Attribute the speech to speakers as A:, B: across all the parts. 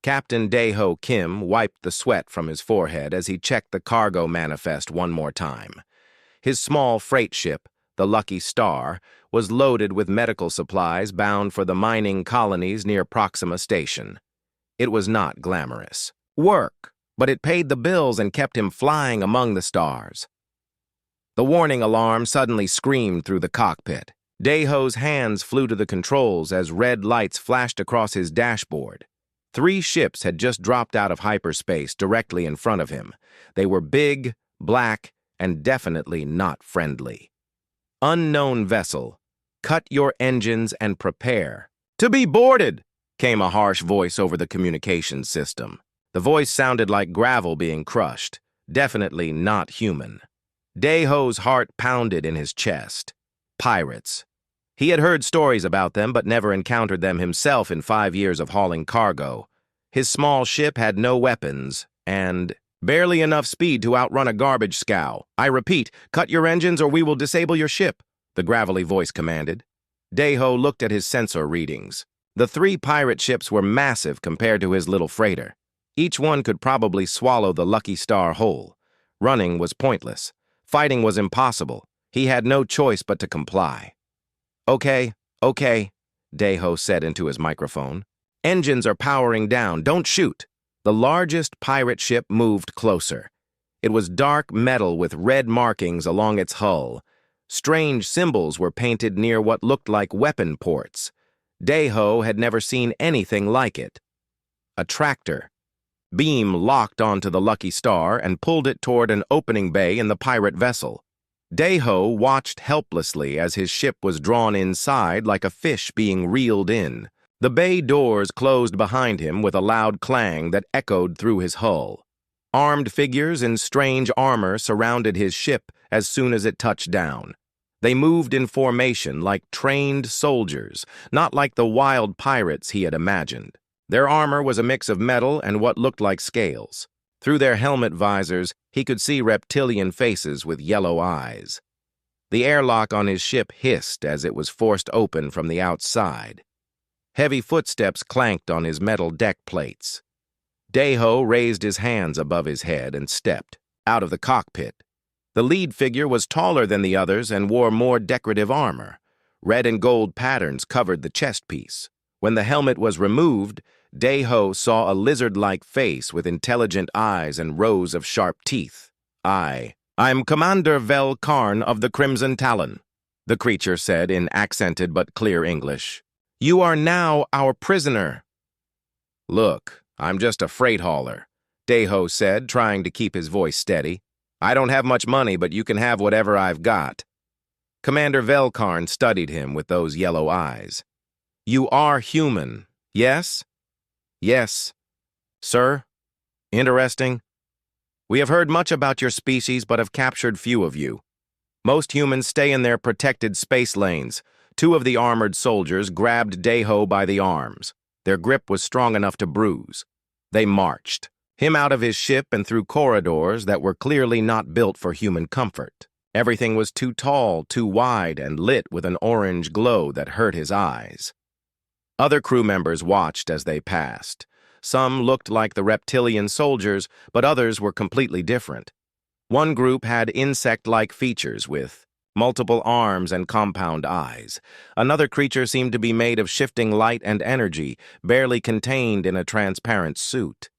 A: Captain Dae-ho Kim wiped the sweat from his forehead as he checked the cargo manifest one more time. His small freight ship, the Lucky Star, was loaded with medical supplies bound for the mining colonies near Proxima Station. It was not glamorous work, but it paid the bills and kept him flying among the stars. The warning alarm suddenly screamed through the cockpit. Dae-ho's hands flew to the controls as red lights flashed across his dashboard. 3 ships had just dropped out of hyperspace directly in front of him. They were big, black, and definitely not friendly. Unknown vessel, cut your engines and prepare. To be boarded, came a harsh voice over the communications system. The voice sounded like gravel being crushed, definitely not human. Dae-ho's heart pounded in his chest. Pirates. He had heard stories about them but never encountered them himself in 5 years of hauling cargo. His small ship had no weapons and barely enough speed to outrun a garbage scow. I repeat, cut your engines or we will disable your ship, the gravelly voice commanded. Dae-ho looked at his sensor readings. The 3 pirate ships were massive compared to his little freighter. Each one could probably swallow the Lucky Star whole. Running was pointless. Fighting was impossible. He had no choice but to comply. Okay, Dae-ho said into his microphone. Engines are powering down. Don't shoot. The largest pirate ship moved closer. It was dark metal with red markings along its hull. Strange symbols were painted near what looked like weapon ports. Dae-ho had never seen anything like it. A tractor. Beam locked onto the Lucky Star and pulled it toward an opening bay in the pirate vessel. Dae-ho watched helplessly as his ship was drawn inside like a fish being reeled in. The bay doors closed behind him with a loud clang that echoed through his hull. Armed figures in strange armor surrounded his ship as soon as it touched down. They moved in formation like trained soldiers, not like the wild pirates he had imagined. Their armor was a mix of metal and what looked like scales. Through their helmet visors, he could see reptilian faces with yellow eyes. The airlock on his ship hissed as it was forced open from the outside. Heavy footsteps clanked on his metal deck plates. Dae-ho raised his hands above his head and stepped out of the cockpit. The lead figure was taller than the others and wore more decorative armor. Red and gold patterns covered the chest piece. When the helmet was removed, Dae-ho saw a lizard-like face with intelligent eyes and rows of sharp teeth. I'm Commander Vel Karn of the Crimson Talon, the creature said in accented but clear English. You are now our prisoner. Look, I'm just a freight hauler, Dae-ho said, trying to keep his voice steady. I don't have much money, but you can have whatever I've got. Commander Vel Karn studied him with those yellow eyes. You are human, yes? Yes. Sir? Interesting. We have heard much about your species, but have captured few of you. Most humans stay in their protected space lanes. 2 of the armored soldiers grabbed Dae-ho by the arms. Their grip was strong enough to bruise. They marched him out of his ship and through corridors that were clearly not built for human comfort. Everything was too tall, too wide, and lit with an orange glow that hurt his eyes. Other crew members watched as they passed. Some looked like the reptilian soldiers, but others were completely different. One group had insect-like features with multiple arms and compound eyes. Another creature seemed to be made of shifting light and energy, barely contained in a transparent suit.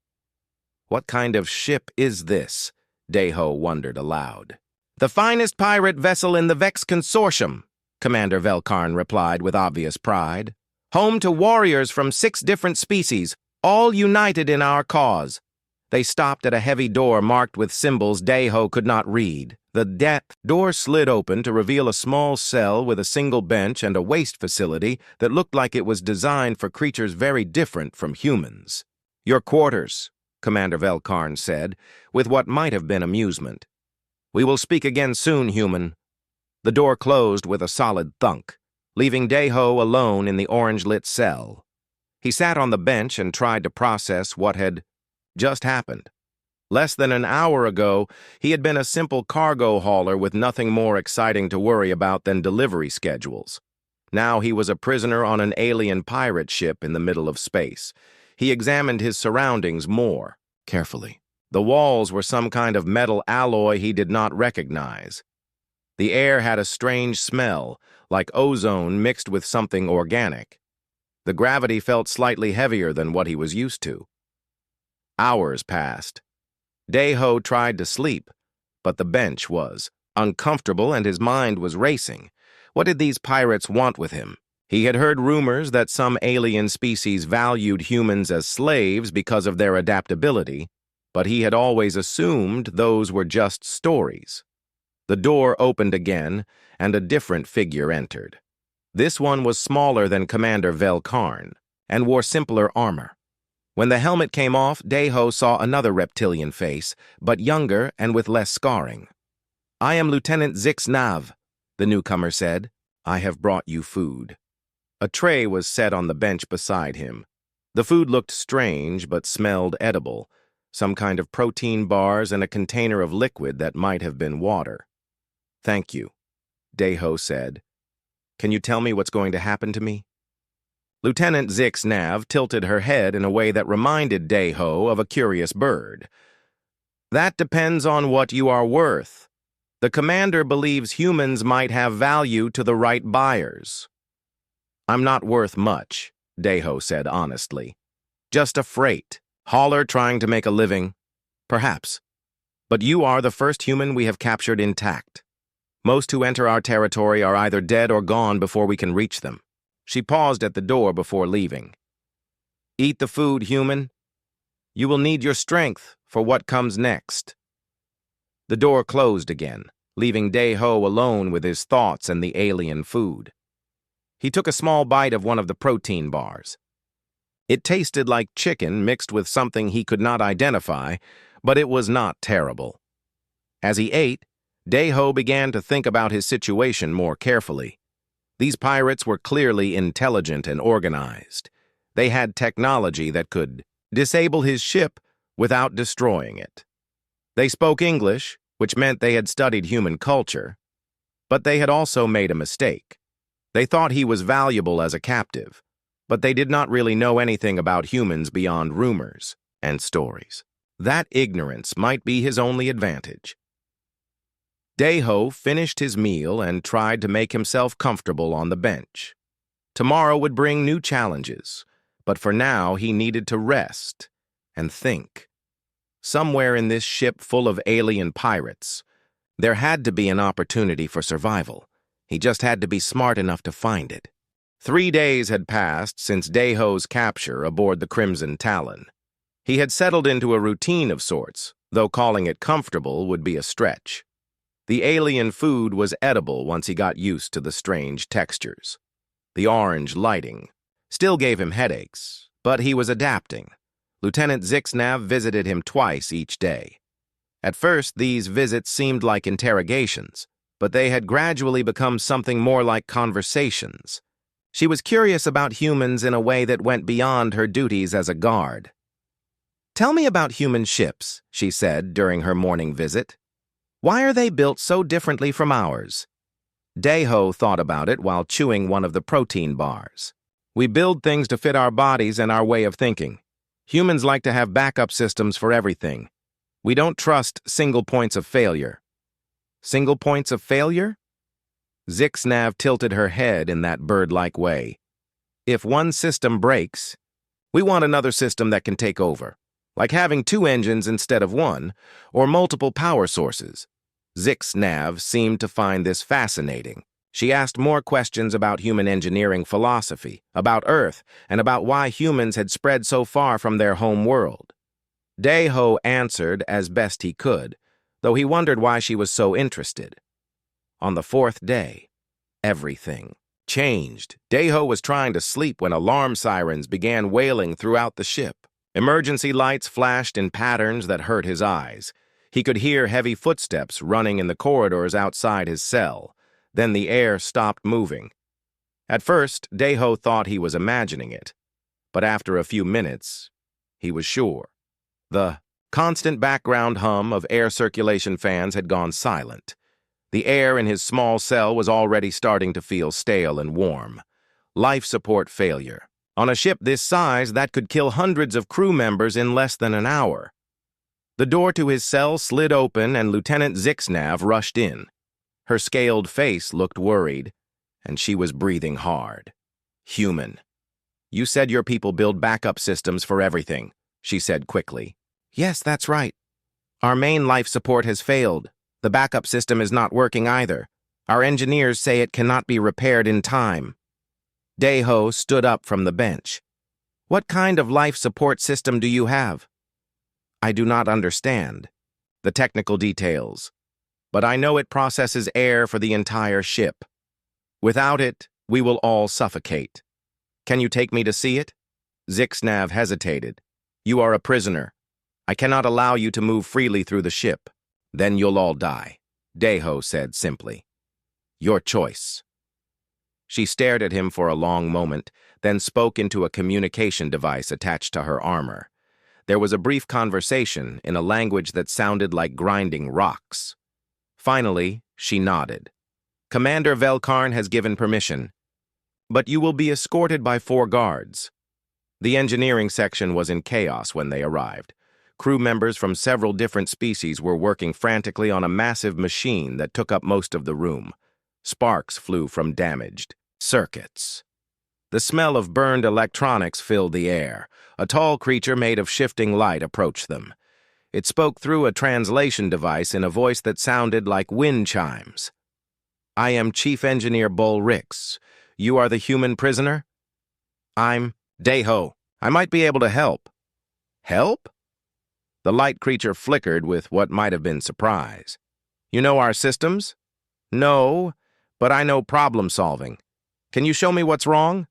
A: What kind of ship is this? Dae-ho wondered aloud. The finest pirate vessel in the Vex Consortium, Commander Vel Karn replied with obvious pride. Home to warriors from 6 different species, all united in our cause. They stopped at a heavy door marked with symbols Dae-ho could not read. The door slid open to reveal a small cell with a single bench and a waste facility that looked like it was designed for creatures very different from humans. Your quarters, Commander Vel Karn said, with what might have been amusement. We will speak again soon, human. The door closed with a solid thunk, leaving Dae-ho alone in the orange-lit cell. He sat on the bench and tried to process what had just happened. Less than an hour ago, he had been a simple cargo hauler with nothing more exciting to worry about than delivery schedules. Now he was a prisoner on an alien pirate ship in the middle of space. He examined his surroundings more carefully. The walls were some kind of metal alloy he did not recognize. The air had a strange smell, like ozone mixed with something organic. The gravity felt slightly heavier than what he was used to. Hours passed. Dae-ho tried to sleep, but the bench was uncomfortable and his mind was racing. What did these pirates want with him? He had heard rumors that some alien species valued humans as slaves because of their adaptability, but he had always assumed those were just stories. The door opened again, and a different figure entered. This one was smaller than Commander Velkarn, and wore simpler armor. When the helmet came off, Dae-ho saw another reptilian face, but younger and with less scarring. "I am Lieutenant Zix-Nav," the newcomer said. "I have brought you food." A tray was set on the bench beside him. The food looked strange but smelled edible, some kind of protein bars and a container of liquid that might have been water. "Thank you," Dae-ho said. "Can you tell me what's going to happen to me?" Lieutenant Zix-Nav tilted her head in a way that reminded Dae-ho of a curious bird. "That depends on what you are worth. The commander believes humans might have value to the right buyers." "I'm not worth much," Dae-ho said honestly. "Just a freight, hauler trying to make a living. Perhaps. But you are the first human we have captured intact. Most who enter our territory are either dead or gone before we can reach them." She paused at the door before leaving. "Eat the food, human. You will need your strength for what comes next." The door closed again, leaving Dae-ho alone with his thoughts and the alien food. He took a small bite of one of the protein bars. It tasted like chicken mixed with something he could not identify, but it was not terrible. As he ate, Dae-ho began to think about his situation more carefully. These pirates were clearly intelligent and organized. They had technology that could disable his ship without destroying it. They spoke English, which meant they had studied human culture, but they had also made a mistake. They thought he was valuable as a captive, but they did not really know anything about humans beyond rumors and stories. That ignorance might be his only advantage. Dae-ho finished his meal and tried to make himself comfortable on the bench. Tomorrow would bring new challenges, but for now he needed to rest and think. Somewhere in this ship full of alien pirates, there had to be an opportunity for survival. He just had to be smart enough to find it. 3 days had passed since Dae-ho's capture aboard the Crimson Talon. He had settled into a routine of sorts, though calling it comfortable would be a stretch. The alien food was edible once he got used to the strange textures. The orange lighting still gave him headaches, but he was adapting. Lieutenant Zix-Nav visited him twice each day. At first, these visits seemed like interrogations, but they had gradually become something more like conversations. She was curious about humans in a way that went beyond her duties as a guard. "Tell me about human ships," she said during her morning visit. "Why are they built so differently from ours?" Dae-ho thought about it while chewing one of the protein bars. "We build things to fit our bodies and our way of thinking. Humans like to have backup systems for everything. We don't trust single points of failure." "Single points of failure?" Zix-Nav tilted her head in that bird-like way. "If one system breaks, we want another system that can take over. Like having 2 engines instead of 1, or multiple power sources." Zix-Nav seemed to find this fascinating. She asked more questions about human engineering philosophy, about Earth, and about why humans had spread so far from their home world. Dae-ho answered as best he could, though he wondered why she was so interested. On the 4th day, everything changed. Dae-ho was trying to sleep when alarm sirens began wailing throughout the ship. Emergency lights flashed in patterns that hurt his eyes. He could hear heavy footsteps running in the corridors outside his cell. Then the air stopped moving. At first, Dae-ho thought he was imagining it, but after a few minutes, he was sure. The constant background hum of air circulation fans had gone silent. The air in his small cell was already starting to feel stale and warm. Life support failure. On a ship this size, that could kill hundreds of crew members in less than an hour. The door to his cell slid open and Lieutenant Zixnav rushed in. Her scaled face looked worried, and she was breathing hard. Human. You said your people build backup systems for everything, she said quickly. Yes, that's right. Our main life support has failed. The backup system is not working either. Our engineers say it cannot be repaired in time. Daeho stood up from the bench. What kind of life support system do you have? I do not understand the technical details, but I know it processes air for the entire ship. Without it, we will all suffocate. Can you take me to see it? Zixnav hesitated. You are a prisoner. I cannot allow you to move freely through the ship. Then you'll all die, Daeho said simply. Your choice. She stared at him for a long moment, then spoke into a communication device attached to her armor. There was a brief conversation in a language that sounded like grinding rocks. Finally, she nodded. Commander Velkarn has given permission, but you will be escorted by 4 guards. The engineering section was in chaos when they arrived. Crew members from several different species were working frantically on a massive machine that took up most of the room. Sparks flew from damaged circuits. The smell of burned electronics filled the air. A tall creature made of shifting light approached them. It spoke through a translation device in a voice that sounded like wind chimes. I am Chief Engineer Bull Rix. You are the human prisoner? I'm Daeho. I might be able to help. Help? The light creature flickered with what might have been surprise. You know our systems? No, but I know problem solving. Can you show me what's wrong?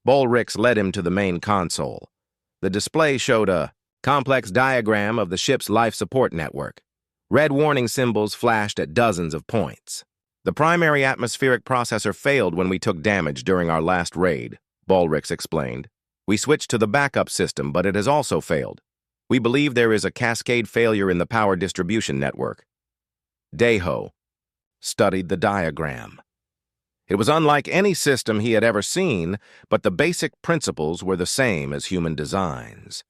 A: Bullrix led him to the main console. The display showed a complex diagram of the ship's life support network. Red warning symbols flashed at dozens of points. The primary atmospheric processor failed when we took damage during our last raid, Bullrix explained. We switched to the backup system, but it has also failed. We believe there is a cascade failure in the power distribution network. Daeho studied the diagram. It was unlike any system he had ever seen, but the basic principles were the same as human designs.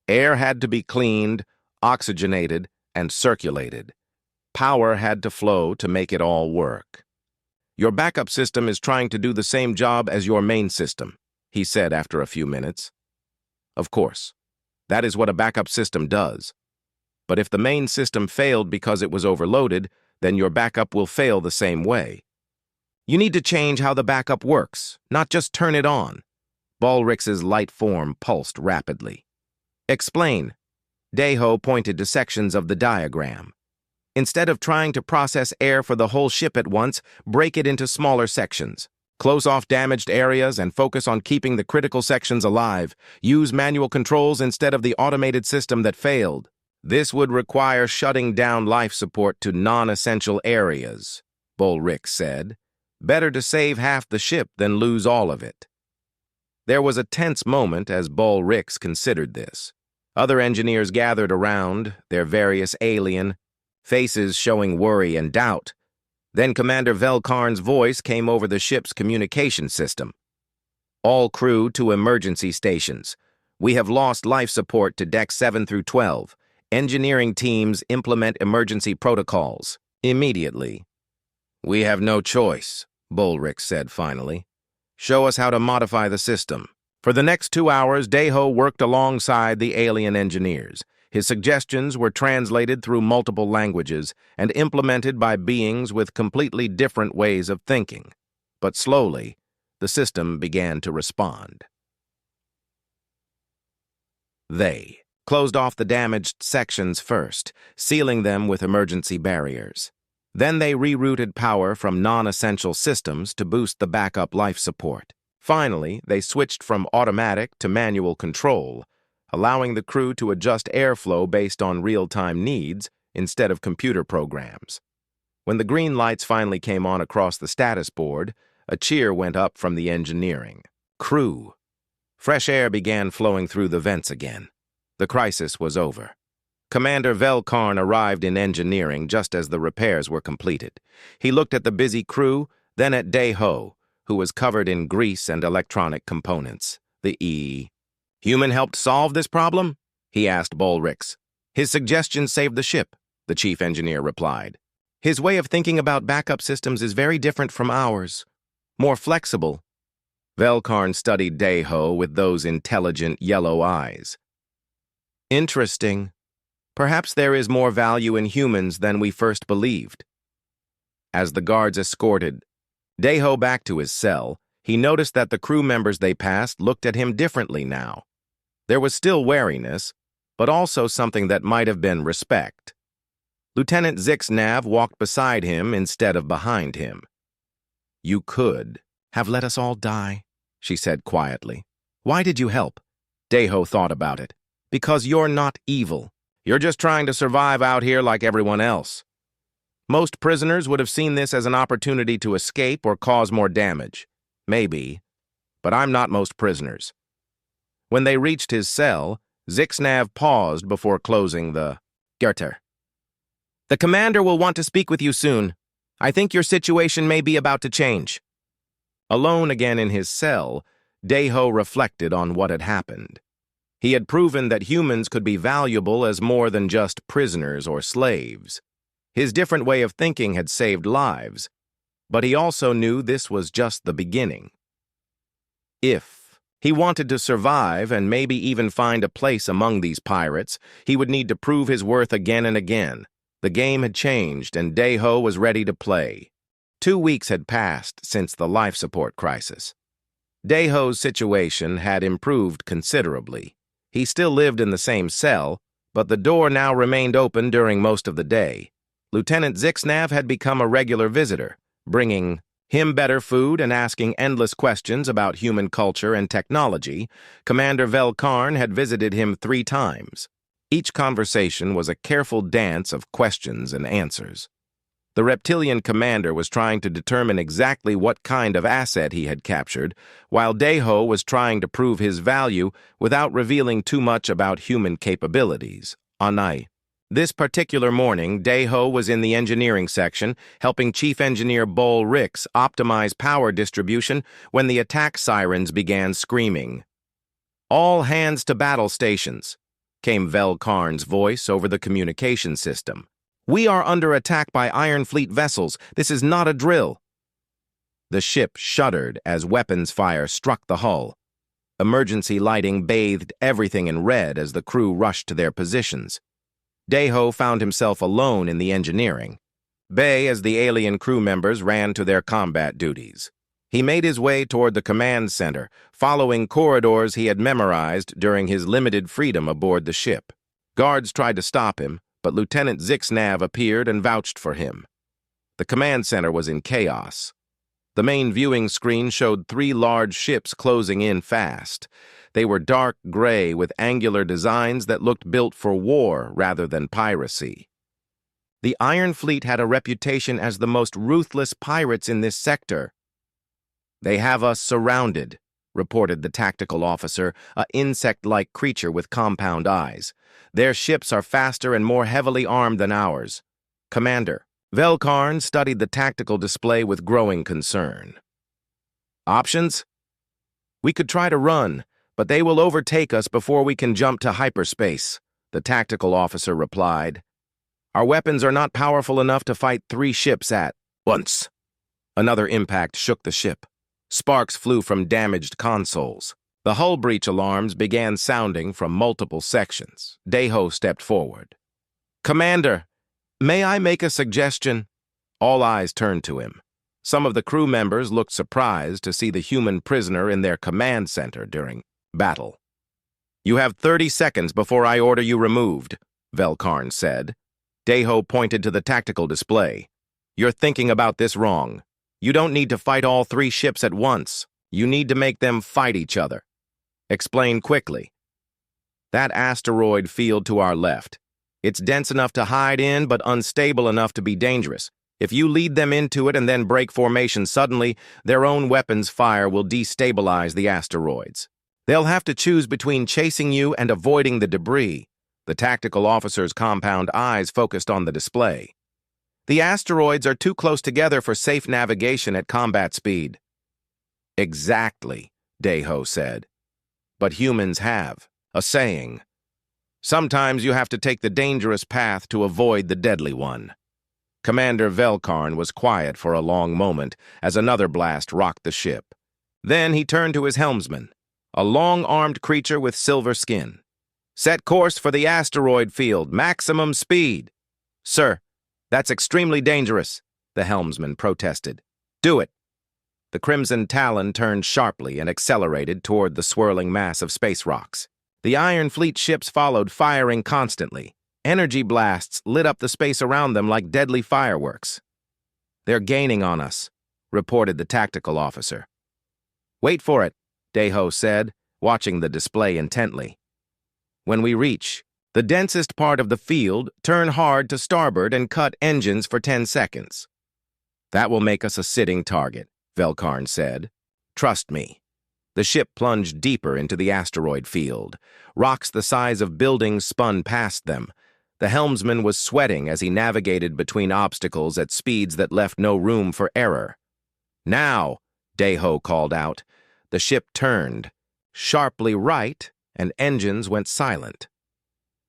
A: Air had to be cleaned, oxygenated, and circulated. Power had to flow to make it all work. Your backup system is trying to do the same job as your main system, he said after a few minutes. Of course. That is what a backup system does. But if the main system failed because it was overloaded, then your backup will fail the same way. You need to change how the backup works, not just turn it on. Bullrix's light form pulsed rapidly. Explain. Daeho pointed to sections of the diagram. Instead of trying to process air for the whole ship at once, break it into smaller sections. Close off damaged areas and focus on keeping the critical sections alive. Use manual controls instead of the automated system that failed. This would require shutting down life support to non-essential areas, Bullrix said. Better to save half the ship than lose all of it. There was a tense moment as Bullrix considered this. Other engineers gathered around, their various alien faces showing worry and doubt. Then Commander Velkarn's voice came over the ship's communication system. All crew to emergency stations. We have lost life support to decks 7 through 12. Engineering teams implement emergency protocols. Immediately. We have no choice, Bullrix said finally. Show us how to modify the system. For the next 2 hours, Daeho worked alongside the alien engineers. His suggestions were translated through multiple languages and implemented by beings with completely different ways of thinking. But slowly, the system began to respond. They closed off the damaged sections first, sealing them with emergency barriers. Then they rerouted power from non-essential systems to boost the backup life support. Finally, they switched from automatic to manual control, allowing the crew to adjust airflow based on real-time needs instead of computer programs. When the green lights finally came on across the status board, a cheer went up from the engineering crew. Fresh air began flowing through the vents again. The crisis was over. Commander Velkarn arrived in engineering just as the repairs were completed. He looked at the busy crew, then at Daeho, who was covered in grease and electronic components. The E. Human helped solve this problem? He asked Bolrix. His suggestion saved the ship, the chief engineer replied. His way of thinking about backup systems is very different from ours. More flexible. Velkarn studied Dayho with those intelligent yellow eyes. Interesting. Perhaps there is more value in humans than we first believed. As the guards escorted Dayho back to his cell, he noticed that the crew members they passed looked at him differently now. There was still wariness, but also something that might have been respect. Lieutenant Zixnav walked beside him instead of behind him. You could have let us all die, she said quietly. Why did you help? Dayho thought about it. Because you're not evil. You're just trying to survive out here like everyone else. Most prisoners would have seen this as an opportunity to escape or cause more damage. Maybe. But I'm not most prisoners. When they reached his cell, Zixnav paused before closing the Gerter. The commander will want to speak with you soon. I think your situation may be about to change. Alone again in his cell, Dayho reflected on what had happened. He had proven that humans could be valuable as more than just prisoners or slaves. His different way of thinking had saved lives, but he also knew this was just the beginning. If he wanted to survive and maybe even find a place among these pirates, he would need to prove his worth again and again. The game had changed, and Dayho was ready to play. 2 weeks had passed since the life support crisis. Dayho's situation had improved considerably. He still lived in the same cell, but the door now remained open during most of the day. Lieutenant Zixnav had become a regular visitor, bringing him better food and asking endless questions about human culture and technology. Commander Velkarn had visited him 3 times. Each conversation was a careful dance of questions and answers. The reptilian commander was trying to determine exactly what kind of asset he had captured, while Dayho was trying to prove his value without revealing too much about human capabilities. Anai. This particular morning, Dayho was in the engineering section, helping Chief Engineer Bolrix optimize power distribution when the attack sirens began screaming. All hands to battle stations, came Velkarn's voice over the communication system. We are under attack by Iron Fleet vessels. This is not a drill. The ship shuddered as weapons fire struck the hull. Emergency lighting bathed everything in red as the crew rushed to their positions. Dayho found himself alone in the engineering bay as the alien crew members ran to their combat duties. He made his way toward the command center, following corridors he had memorized during his limited freedom aboard the ship. Guards tried to stop him, but Lieutenant Zixnav appeared and vouched for him. The command center was in chaos. The main viewing screen showed 3 large ships closing in fast. They were dark gray with angular designs that looked built for war rather than piracy. The Iron Fleet had a reputation as the most ruthless pirates in this sector. They have us surrounded, reported the tactical officer, an insect-like creature with compound eyes. Their ships are faster and more heavily armed than ours. Commander, Velkarn studied the tactical display with growing concern. Options? We could try to run, but they will overtake us before we can jump to hyperspace, the tactical officer replied. Our weapons are not powerful enough to fight 3 ships at once. Another impact shook the ship. Sparks flew from damaged consoles. The hull breach alarms began sounding from multiple sections. Dayho stepped forward. Commander, may I make a suggestion? All eyes turned to him. Some of the crew members looked surprised to see the human prisoner in their command center during battle. You have 30 seconds before I order you removed, Velkarn said. Dayho pointed to the tactical display. You're thinking about this wrong. You don't need to fight all 3 ships at once. You need to make them fight each other. Explain quickly. That asteroid field to our left. It's dense enough to hide in, but unstable enough to be dangerous. If you lead them into it and then break formation suddenly, their own weapons fire will destabilize the asteroids. They'll have to choose between chasing you and avoiding the debris. The tactical officer's compound eyes focused on the display. The asteroids are too close together for safe navigation at combat speed. Exactly, Dayho said. but humans have a saying. Sometimes you have to take the dangerous path to avoid the deadly one. Commander Velkarn was quiet for a long moment as another blast rocked the ship. Then he turned to his helmsman, a long-armed creature with silver skin. "Set course for the asteroid field, maximum speed." "Sir, that's extremely dangerous," the helmsman protested. "Do it." The Crimson Talon turned sharply and accelerated toward the swirling mass of space rocks. The Iron Fleet ships followed, firing constantly. Energy blasts lit up the space around them like deadly fireworks. "They're gaining on us," reported the tactical officer. "Wait for it," Deho said, watching the display intently. "When we reach the densest part of the field, turn hard to starboard and cut engines for 10 seconds. "That will make us a sitting target," Velkarn said. "Trust me." The ship plunged deeper into the asteroid field. Rocks the size of buildings spun past them. The helmsman was sweating as he navigated between obstacles at speeds that left no room for error. "Now," Deho called out. The ship turned sharply right, and engines went silent.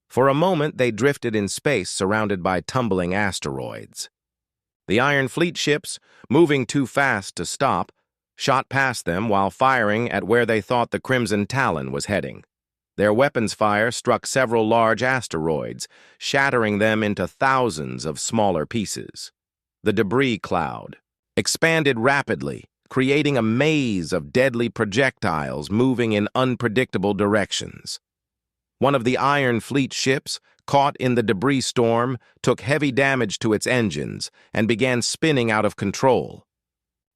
A: For a moment, they drifted in space surrounded by tumbling asteroids. The Iron Fleet ships, moving too fast to stop, shot past them while firing at where they thought the Crimson Talon was heading. Their weapons fire struck several large asteroids, shattering them into thousands of smaller pieces. The debris cloud expanded rapidly, creating a maze of deadly projectiles moving in unpredictable directions. One of the Iron Fleet ships, caught in the debris storm, took heavy damage to its engines and began spinning out of control.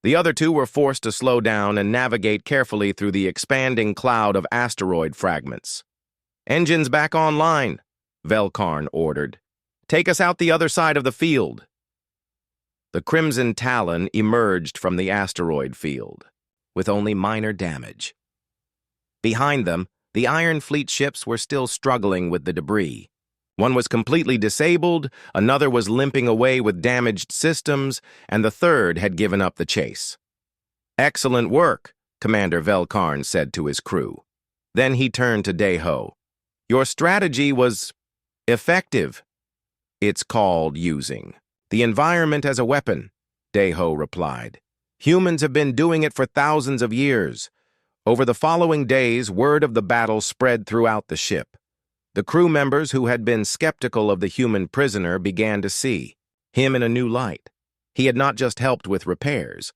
A: The other two were forced to slow down and navigate carefully through the expanding cloud of asteroid fragments. "Engines back online," Velkarn ordered. "Take us out the other side of the field." The Crimson Talon emerged from the asteroid field, with only minor damage. Behind them, the Iron Fleet ships were still struggling with the debris. One was completely disabled, another was limping away with damaged systems, and the third had given up the chase. "Excellent work," Commander Velkarn said to his crew. Then he turned to Deho. "Your strategy was effective." "It's called using the environment as a weapon," Deho replied. "Humans have been doing it for thousands of years." Over the following days, word of the battle spread throughout the ship. The crew members who had been skeptical of the human prisoner began to see him in a new light. He had not just helped with repairs.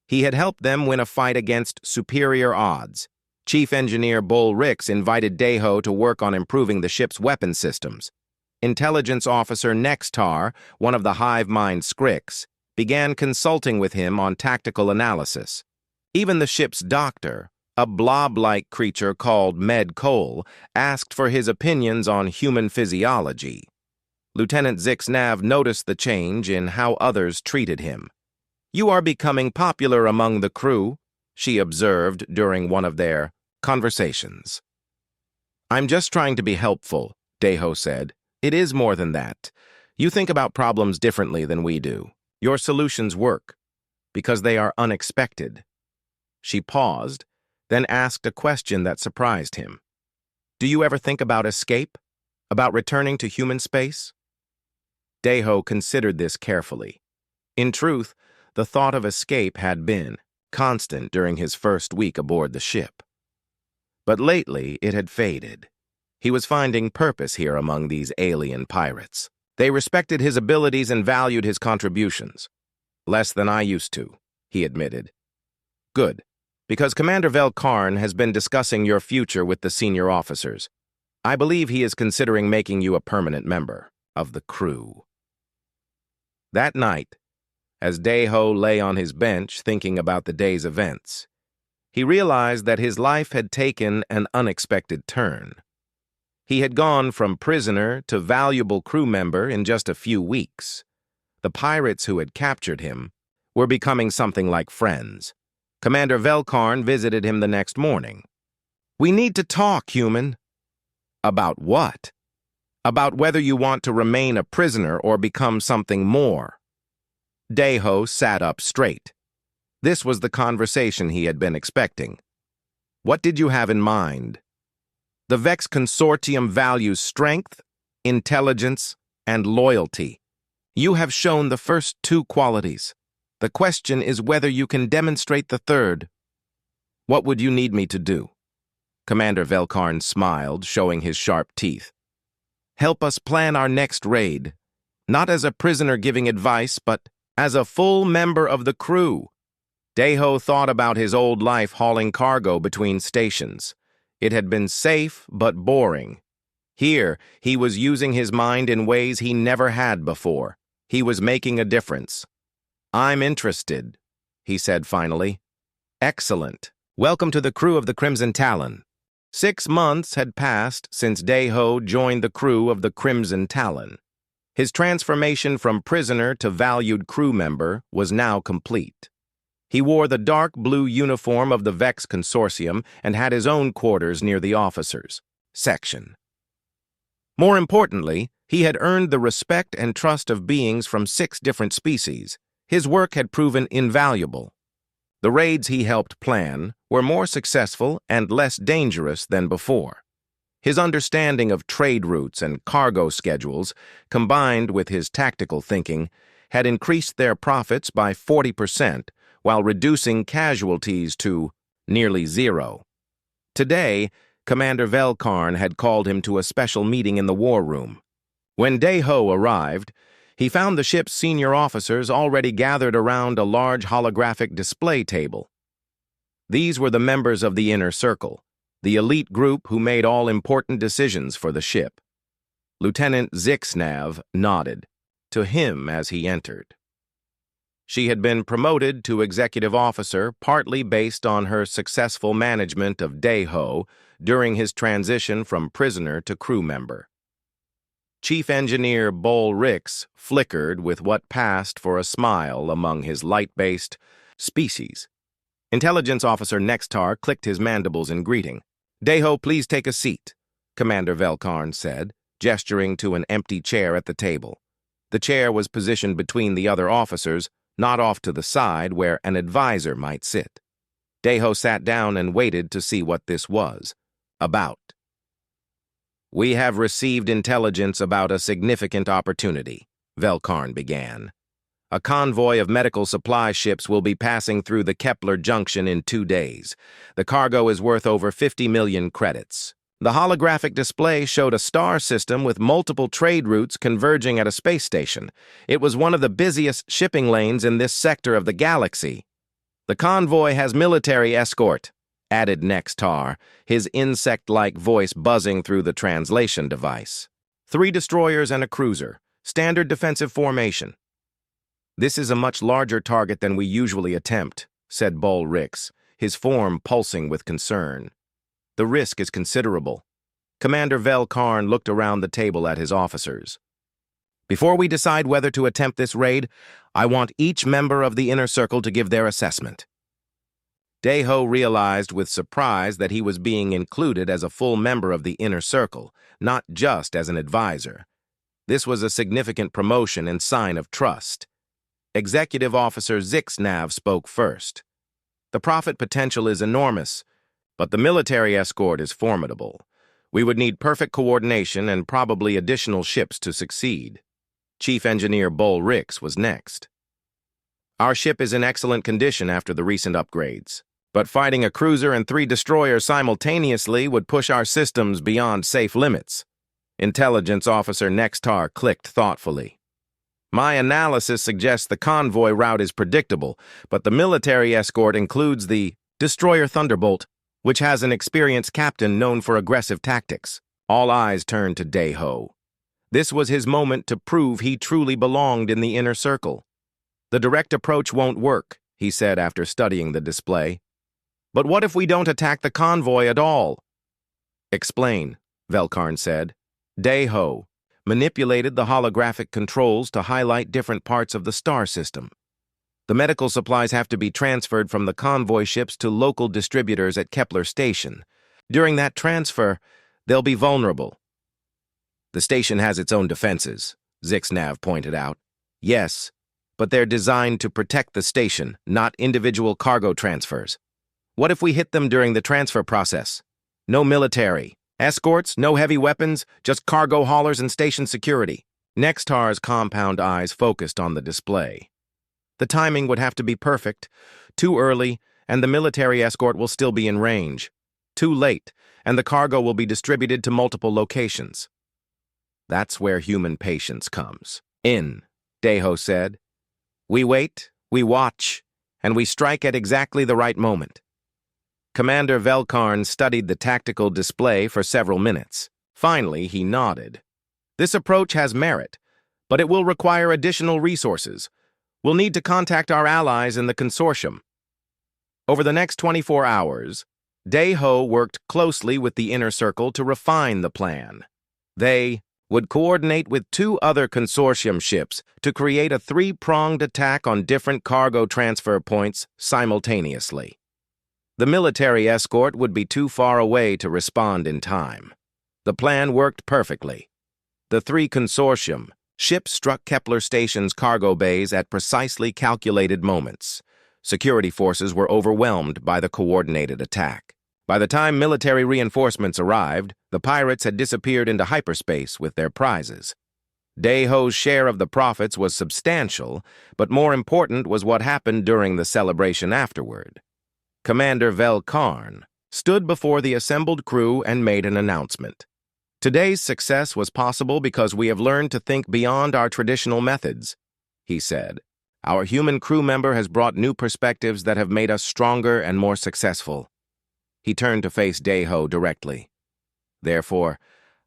A: He had helped them win a fight against superior odds. Chief Engineer Bull Ricks invited Deho to work on improving the ship's weapon systems. Intelligence Officer Nextar, one of the hive mind Scrix, began consulting with him on tactical analysis. Even the ship's doctor, a blob-like creature called Med Cole, asked for his opinions on human physiology. Lieutenant Zixnav noticed the change in how others treated him. "You are becoming popular among the crew," she observed during one of their conversations. "I'm just trying to be helpful," Deho said. "It is more than that. You think about problems differently than we do. Your solutions work because they are unexpected." She paused, then asked a question that surprised him. "Do you ever think about escape? About returning to human space?" Deho considered this carefully. In truth, the thought of escape had been constant during his first week aboard the ship. But lately, it had faded. He was finding purpose here among these alien pirates. They respected his abilities and valued his contributions. "Less than I used to," he admitted. "Good. Because Commander Velkarn has been discussing your future with the senior officers. I believe he is considering making you a permanent member of the crew." That night, as Deho lay on his bench thinking about the day's events, he realized that his life had taken an unexpected turn. He had gone from prisoner to valuable crew member in just a few weeks. The pirates who had captured him were becoming something like friends. Commander Velkarn visited him the next morning. "We need to talk, human." "About what?" "About whether you want to remain a prisoner or become something more." Deho sat up straight. This was the conversation he had been expecting. What did you have in mind? The Vex Consortium values strength, intelligence, and loyalty. You have shown the first two qualities. The question is whether you can demonstrate the third. What would you need me to do? Commander Velkarn smiled, showing his sharp teeth. Help us plan our next raid, not as a prisoner giving advice, but as a full member of the crew. Deho thought about his old life hauling cargo between stations. It had been safe but boring. Here, he was using his mind in ways he never had before. He was making a difference. I'm interested, he said finally. Excellent. Welcome to the crew of the Crimson Talon. 6 months had passed since Deho joined the crew of the Crimson Talon. His transformation from prisoner to valued crew member was now complete. He wore the dark blue uniform of the Vex Consortium and had his own quarters near the officers' section. More importantly, he had earned the respect and trust of beings from 6 different species. His work had proven invaluable. The raids he helped plan were more successful and less dangerous than before. His understanding of trade routes and cargo schedules, combined with his tactical thinking, had increased their profits by 40%, while reducing casualties to nearly 0. Today, Commander Velkarn had called him to a special meeting in the war room. When Deho arrived, he found the ship's senior officers already gathered around a large holographic display table. These were the members of the Inner Circle, the elite group who made all important decisions for the ship. Lieutenant Zixnav nodded to him as he entered. She had been promoted to executive officer partly based on her successful management of Deho during his transition from prisoner to crew member. Chief Engineer Bol Rix flickered with what passed for a smile among his light-based species. Intelligence Officer Nextar clicked his mandibles in greeting. Deho, please take a seat, Commander Velkarn said, gesturing to an empty chair at the table. The chair was positioned between the other officers, not off to the side where an advisor might sit. Deho sat down and waited to see what this was about. We have received intelligence about a significant opportunity, Velkarn began. A convoy of medical supply ships will be passing through the Kepler Junction in 2 days. The cargo is worth over 50 million credits. The holographic display showed a star system with multiple trade routes converging at a space station. It was one of the busiest shipping lanes in this sector of the galaxy. The convoy has military escort, added Nextar, his insect-like voice buzzing through the translation device. 3 destroyers and a cruiser, standard defensive formation. This is a much larger target than we usually attempt, said Bol Rix, his form pulsing with concern. The risk is considerable. Commander Velkarn looked around the table at his officers. Before we decide whether to attempt this raid, I want each member of the Inner Circle to give their assessment. Deho realized with surprise that he was being included as a full member of the Inner Circle, not just as an advisor. This was a significant promotion and sign of trust. Executive Officer Zixnav spoke first. The profit potential is enormous, but the military escort is formidable. We would need perfect coordination and probably additional ships to succeed. Chief Engineer Bol Rix was next. Our ship is in excellent condition after the recent upgrades, but fighting a cruiser and 3 destroyers simultaneously would push our systems beyond safe limits. Intelligence Officer Nextar clicked thoughtfully. My analysis suggests the convoy route is predictable, but the military escort includes the destroyer Thunderbolt, which has an experienced captain known for aggressive tactics. All eyes turned to Deho. This was his moment to prove he truly belonged in the Inner Circle. The direct approach won't work, he said after studying the display. But what if we don't attack the convoy at all? Explain, Velkarn said. Deho manipulated the holographic controls to highlight different parts of the star system. The medical supplies have to be transferred from the convoy ships to local distributors at Kepler Station. During that transfer, they'll be vulnerable. The station has its own defenses, Zixnav pointed out. Yes, but they're designed to protect the station, not individual cargo transfers. What if we hit them during the transfer process? No military. Escorts, no heavy weapons, just cargo haulers and station security. Nextar's compound eyes focused on the display. The timing would have to be perfect. Too early, and the military escort will still be in range. Too late, and the cargo will be distributed to multiple locations. That's where human patience comes in, Deho said. We wait, we watch, and we strike at exactly the right moment. Commander Velkarn studied the tactical display for several minutes. Finally, he nodded. This approach has merit, but it will require additional resources. We'll need to contact our allies in the consortium. Over the next 24 hours, Deho worked closely with the Inner Circle to refine the plan. They would coordinate with 2 other consortium ships to create a 3-pronged attack on different cargo transfer points simultaneously. The military escort would be too far away to respond in time. The plan worked perfectly. The 3 consortium ships struck Kepler Station's cargo bays at precisely calculated moments. Security forces were overwhelmed by the coordinated attack. By the time military reinforcements arrived, the pirates had disappeared into hyperspace with their prizes. Deho's share of the profits was substantial, but more important was what happened during the celebration afterward. Commander Velkarn stood before the assembled crew and made an announcement. Today's success was possible because we have learned to think beyond our traditional methods, he said. Our human crew member has brought new perspectives that have made us stronger and more successful. He turned to face Deho directly. Therefore,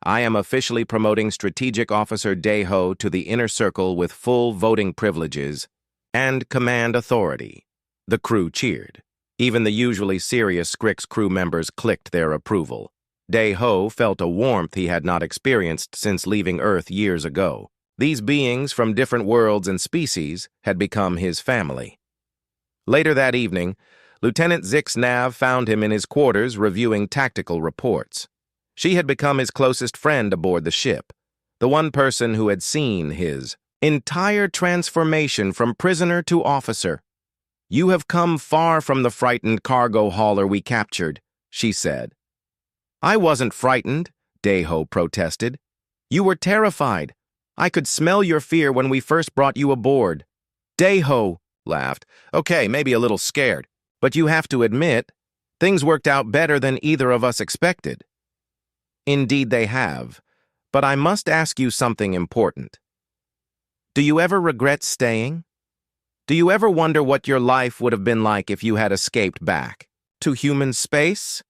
A: I am officially promoting Strategic Officer Deho to the Inner Circle with full voting privileges and command authority. The crew cheered. Even the usually serious Scrix crew members clicked their approval. Deho felt a warmth he had not experienced since leaving Earth years ago. These beings from different worlds and species had become his family. Later that evening, Lieutenant Zixnav found him in his quarters reviewing tactical reports. She had become his closest friend aboard the ship, the one person who had seen his entire transformation from prisoner to officer. You have come far from the frightened cargo hauler we captured, she said. I wasn't frightened, Deho protested. You were terrified. I could smell your fear when we first brought you aboard. Deho laughed. Okay, maybe a little scared, but you have to admit, things worked out better than either of us expected. Indeed they have, but I must ask you something important. Do you ever regret staying? Do you ever wonder what your life would have been like if you had escaped back to human space?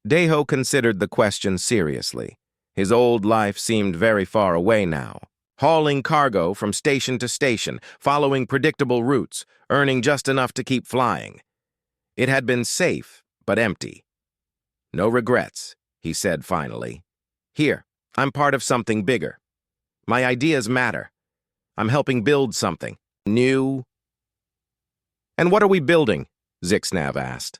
A: Deho considered the question seriously. His old life seemed very far away now, hauling cargo from station to station, following predictable routes, earning just enough to keep flying. It had been safe, but empty. No regrets, he said finally. Here, I'm part of something bigger. My ideas matter. I'm helping build something new. And what are we building? Zixnav asked.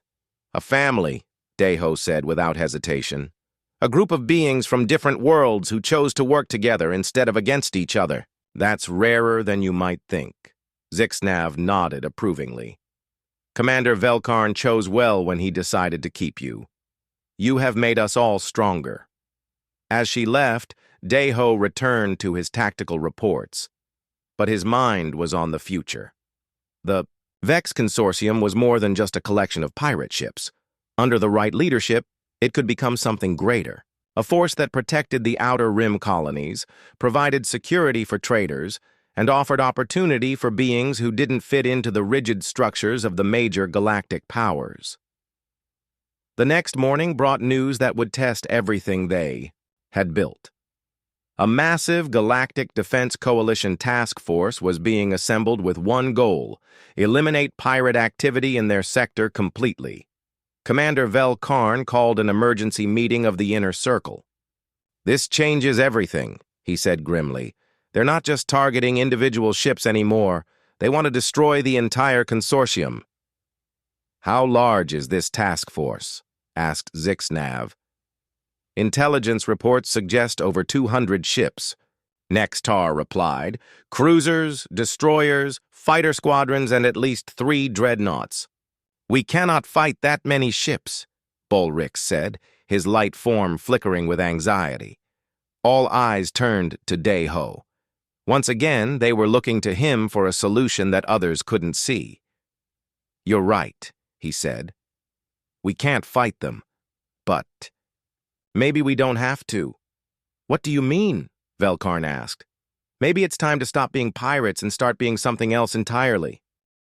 A: A family, Deho said without hesitation. A group of beings from different worlds who chose to work together instead of against each other. That's rarer than you might think. Zixnav nodded approvingly. Commander Velkarn chose well when he decided to keep you. You have made us all stronger. As she left, Deho returned to his tactical reports, but his mind was on the future. The Vex Consortium was more than just a collection of pirate ships. Under the right leadership, it could become something greater, a force that protected the Outer Rim colonies, provided security for traders, and offered opportunity for beings who didn't fit into the rigid structures of the major galactic powers. The next morning brought news that would test everything they had built. A massive Galactic Defense Coalition task force was being assembled with one goal: eliminate pirate activity in their sector completely. Commander Velkarn called an emergency meeting of the Inner Circle. This changes everything, he said grimly. They're not just targeting individual ships anymore. They want to destroy the entire consortium. How large is this task force? Asked Zixnav. Intelligence reports suggest over 200 ships. Nextar replied. Cruisers, destroyers, fighter squadrons, and at least 3 dreadnoughts. "We cannot fight that many ships," Bulrix said, his light form flickering with anxiety. All eyes turned to Dae-ho. Once again, they were looking to him for a solution that others couldn't see. "You're right," he said. "We can't fight them, but maybe we don't have to." "What do you mean?" Velkarn asked. "Maybe it's time to stop being pirates and start being something else entirely."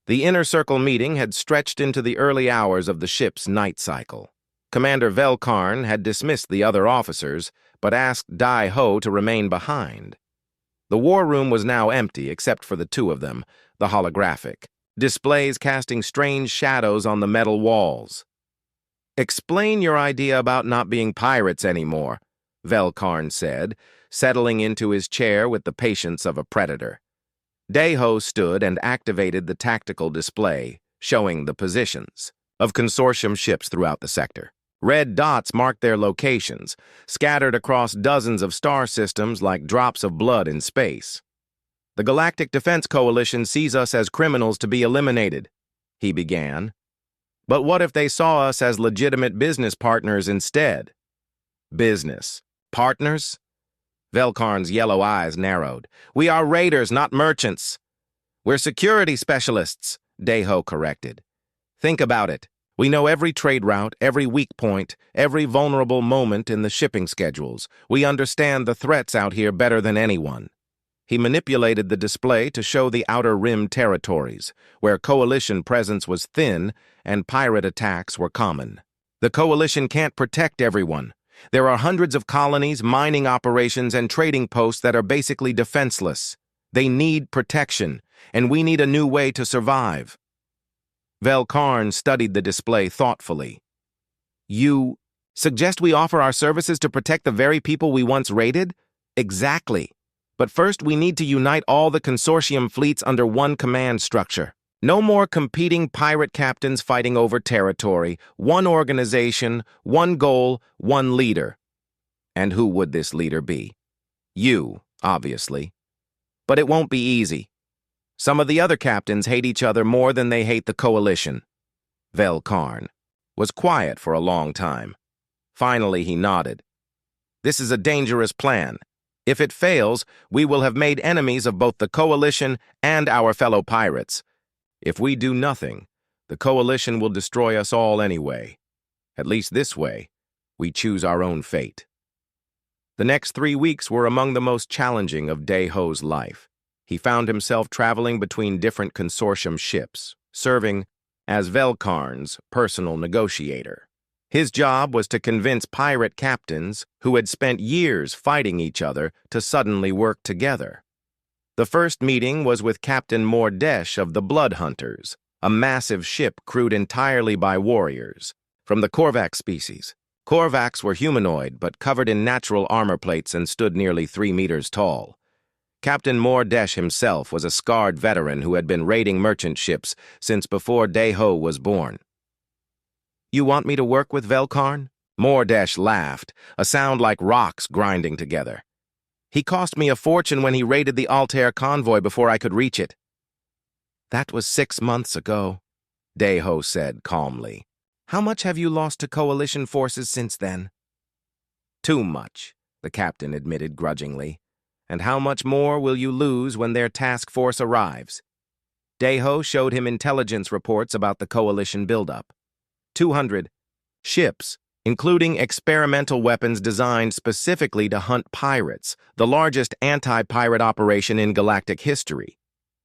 A: The Inner Circle meeting had stretched into the early hours of the ship's night cycle. Commander Velkarn had dismissed the other officers, but asked Dae-ho to remain behind. The war room was now empty except for the two of them, the holographic, displays casting strange shadows on the metal walls. "Explain your idea about not being pirates anymore," Velkarn said, settling into his chair with the patience of a predator. Dae-ho stood and activated the tactical display, showing the positions of consortium ships throughout the sector. Red dots marked their locations, scattered across dozens of star systems like drops of blood in space. "The Galactic Defense Coalition sees us as criminals to be eliminated," he began. "But what if they saw us as legitimate business partners instead?" "Business partners?" Velkarn's yellow eyes narrowed. "We are raiders, not merchants." "We're security specialists," Dae-ho corrected. "Think about it. We know every trade route, every weak point, every vulnerable moment in the shipping schedules. We understand the threats out here better than anyone." He manipulated the display to show the Outer Rim territories, where Coalition presence was thin and pirate attacks were common. "The Coalition can't protect everyone. There are hundreds of colonies, mining operations, and trading posts that are basically defenseless. They need protection, and we need a new way to survive." Velkarn studied the display thoughtfully. "You suggest we offer our services to protect the very people we once raided?" "Exactly. But first we need to unite all the consortium fleets under one command structure. No more competing pirate captains fighting over territory. One organization, one goal, one leader." "And who would this leader be?" "You, obviously. But it won't be easy. Some of the other captains hate each other more than they hate the Coalition." Velkarn was quiet for a long time. Finally, he nodded. "This is a dangerous plan. If it fails, we will have made enemies of both the Coalition and our fellow pirates. If we do nothing, the Coalition will destroy us all anyway. At least this way, we choose our own fate." The next 3 weeks were among the most challenging of Dae-ho's life. He found himself traveling between different consortium ships, serving as Velkarn's personal negotiator. His job was to convince pirate captains who had spent years fighting each other to suddenly work together. The first meeting was with Captain Mordesh of the Blood Hunters, a massive ship crewed entirely by warriors from the Korvax species. Korvax were humanoid but covered in natural armor plates and stood nearly 3 meters tall. Captain Mordesh himself was a scarred veteran who had been raiding merchant ships since before Dae-ho was born. "You want me to work with Velkarn?" Mordesh laughed, a sound like rocks grinding together. "He cost me a fortune when he raided the Altair convoy before I could reach it." "That was 6 months ago," Dae-ho said calmly. "How much have you lost to Coalition forces since then?" "Too much," the captain admitted grudgingly. "And how much more will you lose when their task force arrives?" Dae-ho showed him intelligence reports about the Coalition buildup. 200 ships, including experimental weapons designed specifically to hunt pirates, the largest anti-pirate operation in galactic history.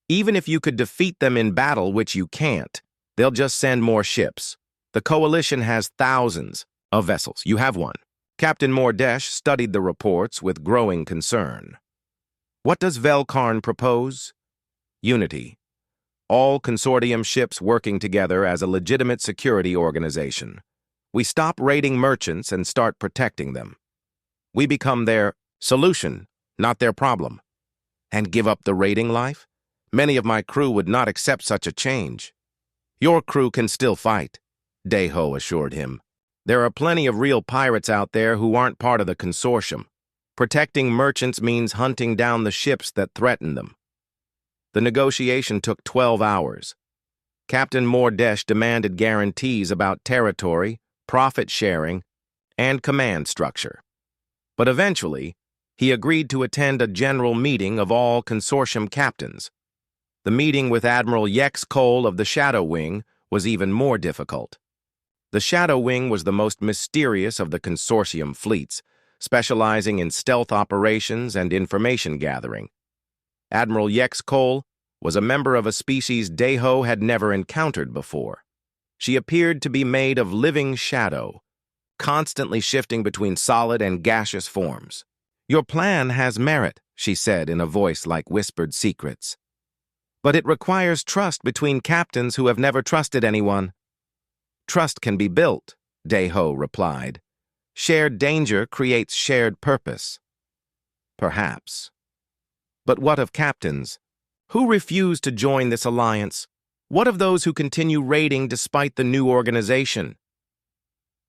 A: Even if you could defeat them in battle, which you can't, they'll just send more ships. The Coalition has thousands of vessels. You have one. Captain Mordesh studied the reports with growing concern. "What does Velkarn propose?" "Unity. All consortium ships working together as a legitimate security organization. We stop raiding merchants and start protecting them. We become their solution, not their problem." "And give up the raiding life?" "Many of my crew would not accept such a change." "Your crew can still fight," Dae-ho assured him. "There are plenty of real pirates out there who aren't part of the consortium. Protecting merchants means hunting down the ships that threaten them." The negotiation took 12 hours. Captain Mordesh demanded guarantees about territory, profit sharing, and command structure. But eventually, he agreed to attend a general meeting of all consortium captains. The meeting with Admiral Yex Cole of the Shadow Wing was even more difficult. The Shadow Wing was the most mysterious of the consortium fleets, specializing in stealth operations and information gathering. Admiral Yex Cole was a member of a species Deho had never encountered before. She appeared to be made of living shadow, constantly shifting between solid and gaseous forms. "Your plan has merit," she said in a voice like whispered secrets. "But it requires trust between captains who have never trusted anyone." "Trust can be built," Deho replied. "Shared danger creates shared purpose." Perhaps. But what of captains? Who refuse to join this alliance? What of those who continue raiding despite the new organization?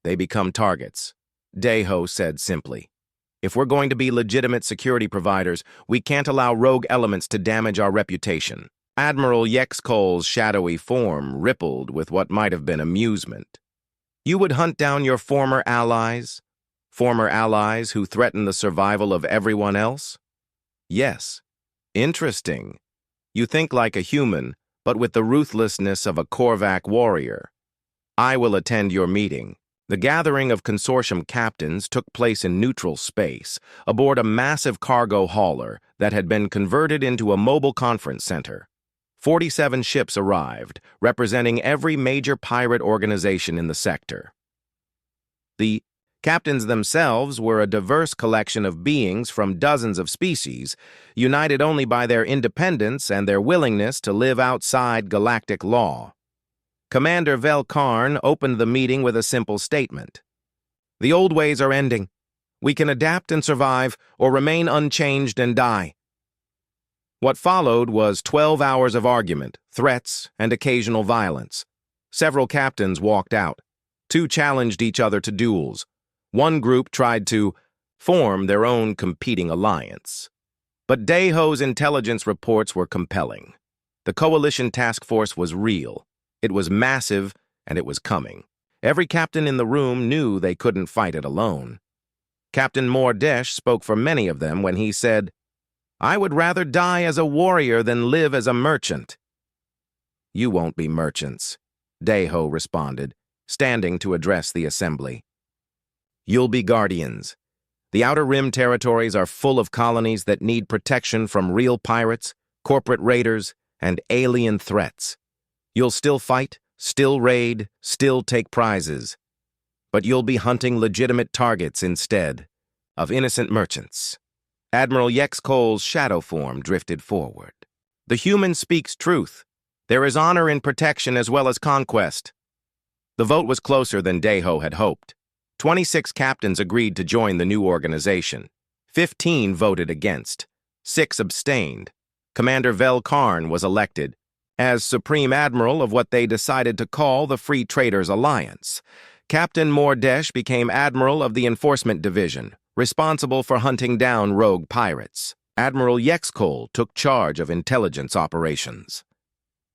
A: "They become targets," Deho said simply. "If we're going to be legitimate security providers, we can't allow rogue elements to damage our reputation." Admiral Yex Cole's shadowy form rippled with what might have been amusement. "You would hunt down your former allies who threaten the survival of everyone else?" "Yes." "Interesting. You think like a human, but with the ruthlessness of a Korvac warrior." "I will attend your meeting." The gathering of consortium captains took place in neutral space, aboard a massive cargo hauler that had been converted into a mobile conference center. 47 ships arrived, representing every major pirate organization in the sector. The captains themselves were a diverse collection of beings from dozens of species, united only by their independence and their willingness to live outside galactic law. Commander Velkarn opened the meeting with a simple statement. "The old ways are ending. We can adapt and survive, or remain unchanged and die." What followed was 12 hours of argument, threats, and occasional violence. Several captains walked out. 2 challenged each other to duels. 1 group tried to form their own competing alliance. But Deho's intelligence reports were compelling. The coalition task force was real. It was massive, and it was coming. Every captain in the room knew they couldn't fight it alone. Captain Mordesh spoke for many of them when he said, "I would rather die as a warrior than live as a merchant." "You won't be merchants," Deho responded, standing to address the assembly. "You'll be guardians. The Outer Rim territories are full of colonies that need protection from real pirates, corporate raiders, and alien threats. You'll still fight, still raid, still take prizes. But you'll be hunting legitimate targets instead of innocent merchants." Admiral Yex Cole's shadow form drifted forward. "The human speaks truth. There is honor in protection as well as conquest." The vote was closer than Deho had hoped. 26 captains agreed to join the new organization. 15 voted against. 6 abstained. Commander Velkarn was elected as Supreme Admiral of what they decided to call the Free Traders Alliance. Captain Mordesh became Admiral of the Enforcement Division, responsible for hunting down rogue pirates. Admiral Yex Cole took charge of intelligence operations.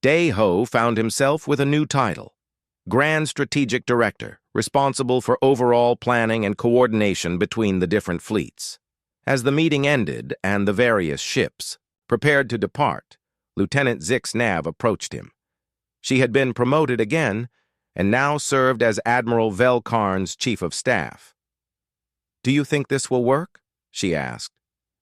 A: Deho found himself with a new title, Grand Strategic Director, responsible for overall planning and coordination between the different fleets. As the meeting ended and the various ships prepared to depart, Lieutenant Zix Nav approached him. She had been promoted again and now served as Admiral Velkarn's Chief of Staff. "Do you think this will work?" she asked.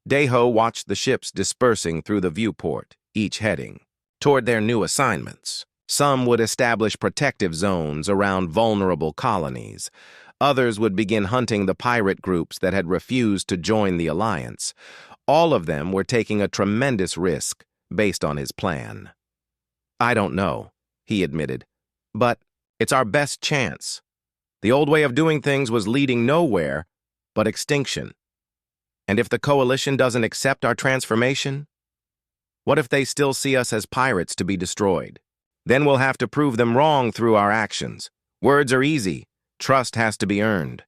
A: Deho watched the ships dispersing through the viewport, each heading toward their new assignments. Some would establish protective zones around vulnerable colonies. Others would begin hunting the pirate groups that had refused to join the alliance. All of them were taking a tremendous risk based on his plan. "I don't know," he admitted, "but it's our best chance. The old way of doing things was leading nowhere but extinction. And if the coalition doesn't accept our transformation, what if they still see us as pirates to be destroyed? Then we'll have to prove them wrong through our actions. Words are easy. Trust has to be earned."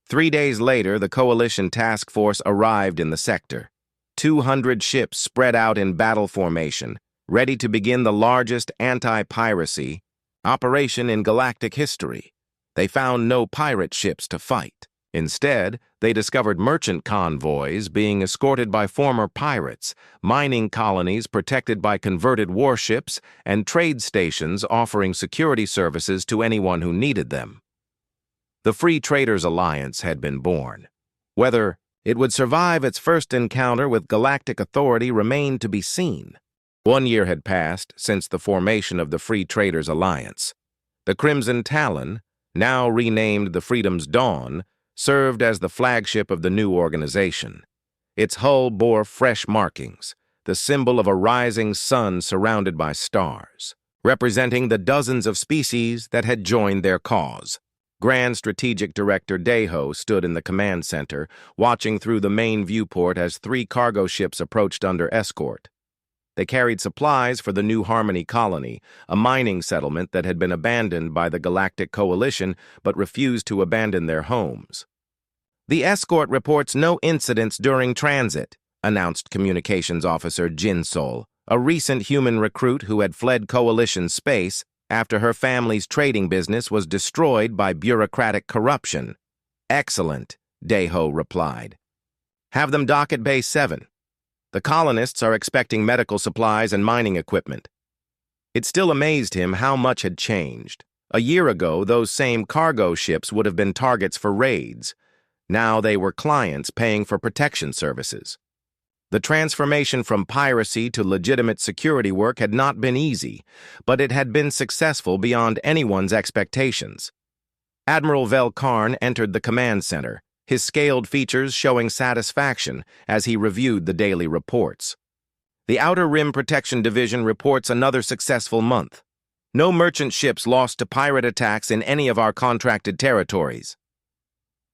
A: 3 days later, the coalition task force arrived in the sector. 200 ships spread out in battle formation, ready to begin the largest anti-piracy operation in galactic history. They found no pirate ships to fight. Instead, they discovered merchant convoys being escorted by former pirates, mining colonies protected by converted warships, and trade stations offering security services to anyone who needed them. The Free Traders Alliance had been born. Whether it would survive its first encounter with galactic authority remained to be seen. 1 year had passed since the formation of the Free Traders Alliance. The Crimson Talon, now renamed the Freedom's Dawn, served as the flagship of the new organization. Its hull bore fresh markings, the symbol of a rising sun surrounded by stars, representing the dozens of species that had joined their cause. Grand Strategic Director Deho stood in the command center, watching through the main viewport as 3 cargo ships approached under escort. They carried supplies for the New Harmony colony, a mining settlement that had been abandoned by the Galactic Coalition but refused to abandon their homes. "The escort reports no incidents during transit," announced Communications Officer Jinsol, a recent human recruit who had fled Coalition space after her family's trading business was destroyed by bureaucratic corruption. "Excellent," Deho replied. "Have them dock at Bay 7. The colonists are expecting medical supplies and mining equipment." It still amazed him how much had changed. A year ago, those same cargo ships would have been targets for raids. Now they were clients paying for protection services. The transformation from piracy to legitimate security work had not been easy, but it had been successful beyond anyone's expectations. Admiral Velkarn entered the command center, his scaled features showing satisfaction as he reviewed the daily reports. "The Outer Rim Protection Division reports another successful month. No merchant ships lost to pirate attacks in any of our contracted territories."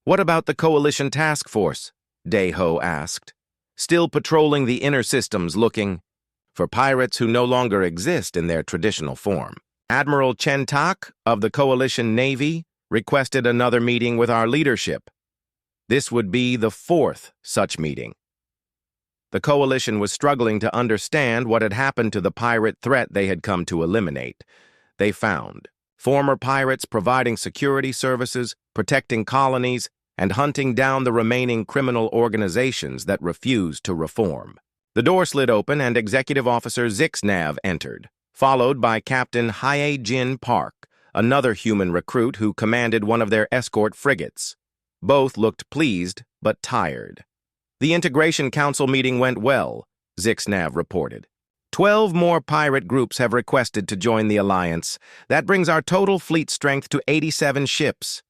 A: "What about the Coalition Task Force?" Deho asked. "Still patrolling the inner systems looking for pirates who no longer exist in their traditional form. Admiral Chentak of the Coalition Navy requested another meeting with our leadership. This would be the 4th such meeting." The Coalition was struggling to understand what had happened to the pirate threat they had come to eliminate. They found former pirates providing security services, protecting colonies, and hunting down the remaining criminal organizations that refused to reform. The door slid open and Executive Officer Zixnav entered, followed by Captain Hye-Jin Park, another human recruit who commanded one of their escort frigates. Both looked pleased but tired. "The Integration Council meeting went well," Zixnav reported. 12 more pirate groups have requested to join the alliance. That brings our total fleet strength to 87 ships.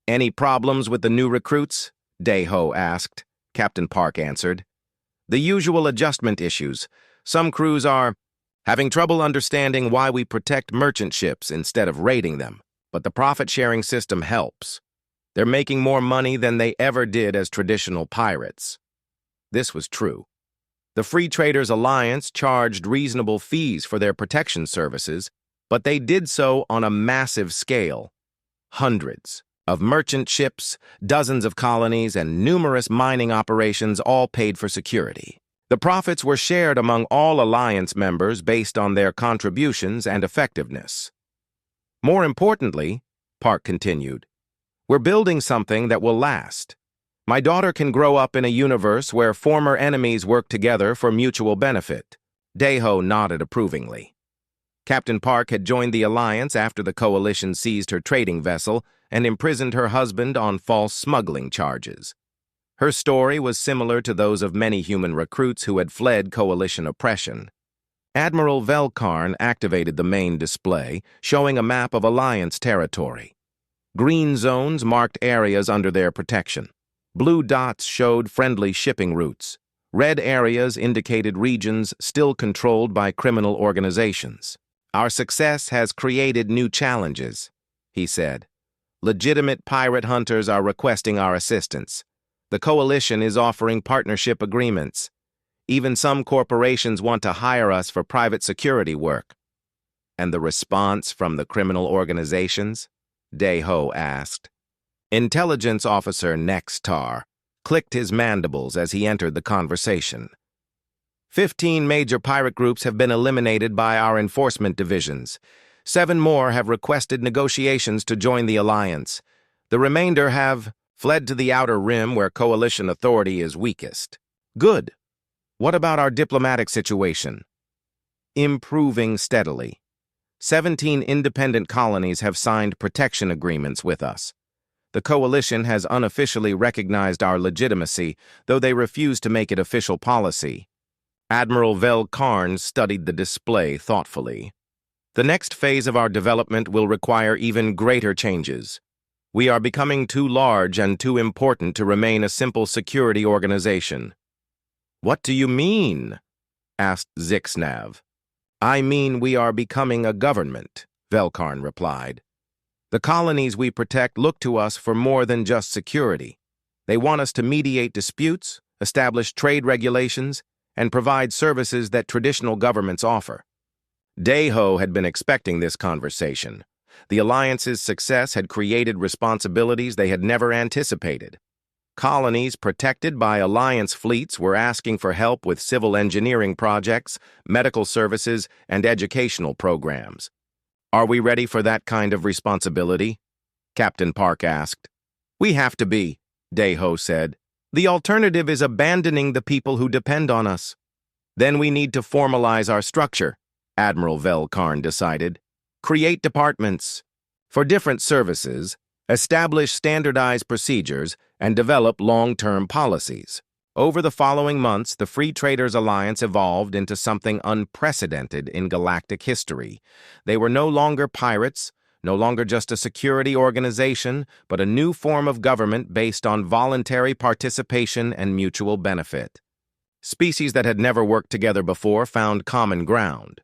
A: "Any problems with the new recruits?" Deho asked. Captain Park answered. "The usual adjustment issues. Some crews are having trouble understanding why we protect merchant ships instead of raiding them, but the profit-sharing system helps. They're making more money than they ever did as traditional pirates." This was true. The Free Traders Alliance charged reasonable fees for their protection services, but they did so on a massive scale. Hundreds of merchant ships, dozens of colonies, and numerous mining operations all paid for security. The profits were shared among all Alliance members based on their contributions and effectiveness. "More importantly," Park continued, "we're building something that will last. My daughter can grow up in a universe where former enemies work together for mutual benefit." Deho nodded approvingly. Captain Park had joined the Alliance after the Coalition seized her trading vessel and imprisoned her husband on false smuggling charges. Her story was similar to those of many human recruits who had fled Coalition oppression. Admiral Velkarn activated the main display, showing a map of Alliance territory. Green zones marked areas under their protection. Blue dots showed friendly shipping routes. Red areas indicated regions still controlled by criminal organizations. "Our success has created new challenges," he said. "Legitimate pirate hunters are requesting our assistance. The Coalition is offering partnership agreements. Even some corporations want to hire us for private security work." "And the response from the criminal organizations?" Deho asked. Intelligence Officer Nextar clicked his mandibles as he entered the conversation. 15 major pirate groups have been eliminated by our enforcement divisions. 7 more have requested negotiations to join the alliance. The remainder have fled to the outer rim where coalition authority is weakest. Good. What about our diplomatic situation? Improving steadily. 17 independent colonies have signed protection agreements with us. The coalition has unofficially recognized our legitimacy, though they refuse to make it official policy. Admiral Vel Karn studied the display thoughtfully. The next phase of our development will require even greater changes. We are becoming too large and too important to remain a simple security organization. What do you mean? Asked Zixnav. I mean we are becoming a government, Velkarn replied. The colonies we protect look to us for more than just security. They want us to mediate disputes, establish trade regulations, and provide services that traditional governments offer. Dayho had been expecting this conversation. The Alliance's success had created responsibilities they had never anticipated. Colonies protected by Alliance fleets were asking for help with civil engineering projects, medical services, and educational programs. Are we ready for that kind of responsibility? Captain Park asked. We have to be, Dayho said. The alternative is abandoning the people who depend on us. Then we need to formalize our structure, Admiral Vel Karn decided. Create departments for different services, establish standardized procedures, and develop long-term policies. Over the following months, the Free Traders Alliance evolved into something unprecedented in galactic history. They were no longer pirates, no longer just a security organization, but a new form of government based on voluntary participation and mutual benefit. Species that had never worked together before found common ground.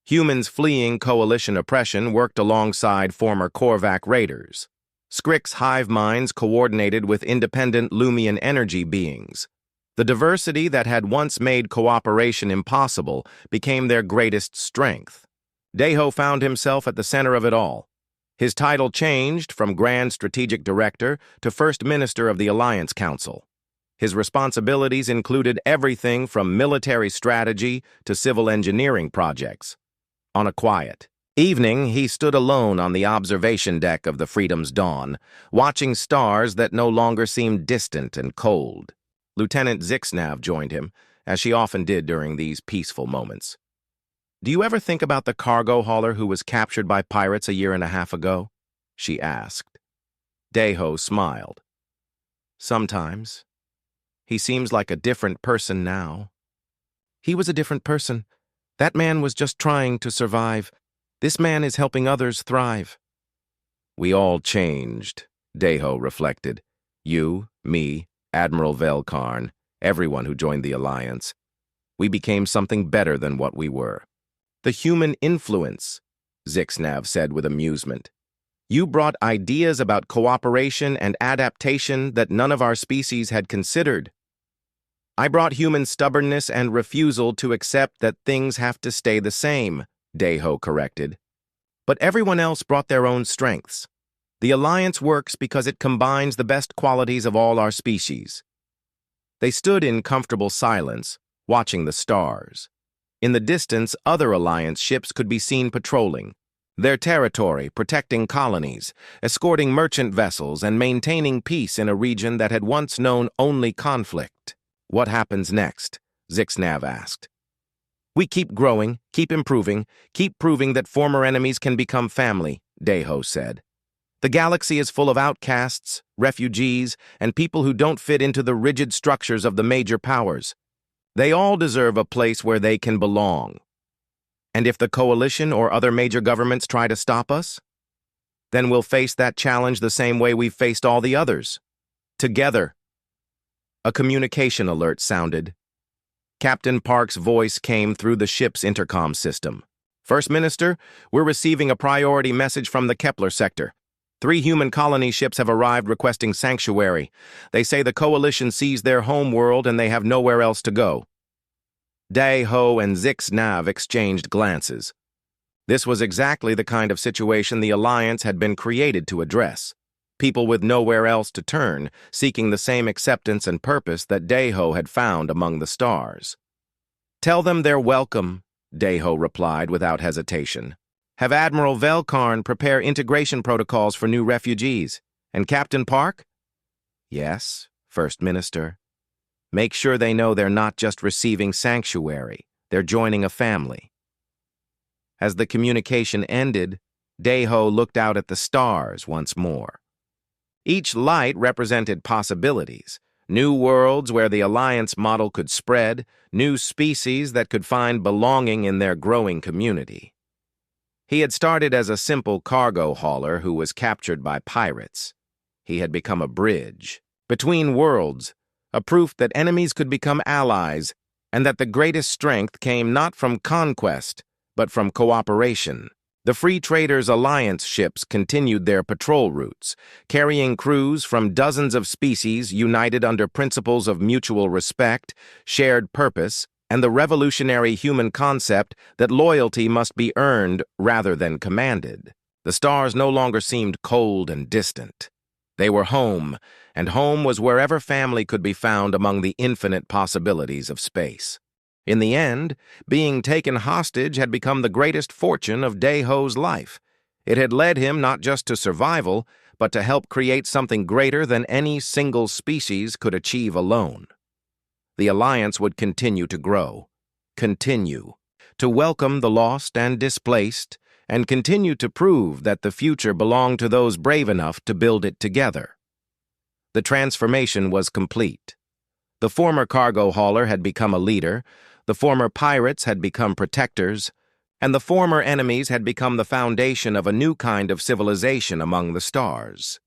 A: Humans fleeing coalition oppression worked alongside former Korvac raiders. Skrik's hive minds coordinated with independent Lumian energy beings. The diversity that had once made cooperation impossible became their greatest strength. Dayho found himself at the center of it all. His title changed from Grand Strategic Director to First Minister of the Alliance Council. His responsibilities included everything from military strategy to civil engineering projects. On a quiet evening, he stood alone on the observation deck of the Freedom's Dawn, watching stars that no longer seemed distant and cold. Lieutenant Zixnav joined him, as she often did during these peaceful moments. Do you ever think about the cargo hauler who was captured by pirates a year and a half ago? She asked. Dayho smiled. Sometimes. He seems like a different person now. He was a different person. That man was just trying to survive. This man is helping others thrive. We all changed, Dayho reflected. You, me, Admiral Vel Karn, everyone who joined the Alliance. We became something better than what we were. The human influence, Zixnav said with amusement. You brought ideas about cooperation and adaptation that none of our species had considered. I brought human stubbornness and refusal to accept that things have to stay the same, Dayho corrected. But everyone else brought their own strengths. The Alliance works because it combines the best qualities of all our species. They stood in comfortable silence, watching the stars. In the distance, other Alliance ships could be seen patrolling, their territory, protecting colonies, escorting merchant vessels, and maintaining peace in a region that had once known only conflict. What happens next? Zixnav asked. We keep growing, keep improving, keep proving that former enemies can become family, Dayho said. The galaxy is full of outcasts, refugees, and people who don't fit into the rigid structures of the major powers. They all deserve a place where they can belong. And if the coalition or other major governments try to stop us, then we'll face that challenge the same way we've faced all the others. Together. A communication alert sounded. Captain Park's voice came through the ship's intercom system. First Minister, we're receiving a priority message from the Kepler sector. 3 human colony ships have arrived requesting sanctuary. They say the coalition sees their home world and they have nowhere else to go. Dayho and Zixnav exchanged glances. This was exactly the kind of situation the Alliance had been created to address. People with nowhere else to turn, seeking the same acceptance and purpose that Dayho had found among the stars. Tell them they're welcome, Deho replied without hesitation. Have Admiral Velkarn prepare integration protocols for new refugees. And Captain Park? Yes, First Minister. Make sure they know they're not just receiving sanctuary, they're joining a family. As the communication ended, Deho looked out at the stars once more. Each light represented possibilities, new worlds where the Alliance model could spread, new species that could find belonging in their growing community. He had started as a simple cargo hauler who was captured by pirates. He had become a bridge between worlds, a proof that enemies could become allies, and that the greatest strength came not from conquest, but from cooperation. The Free Traders Alliance ships continued their patrol routes, carrying crews from dozens of species united under principles of mutual respect, shared purpose, and the revolutionary human concept that loyalty must be earned rather than commanded. The stars no longer seemed cold and distant. They were home, and home was wherever family could be found among the infinite possibilities of space. In the end, being taken hostage had become the greatest fortune of Deho's life. It had led him not just to survival, but to help create something greater than any single species could achieve alone. The Alliance would continue to grow, to welcome the lost and displaced, and continue to prove that the future belonged to those brave enough to build it together. The transformation was complete. The former cargo hauler had become a leader, the former pirates had become protectors, and the former enemies had become the foundation of a new kind of civilization among the stars.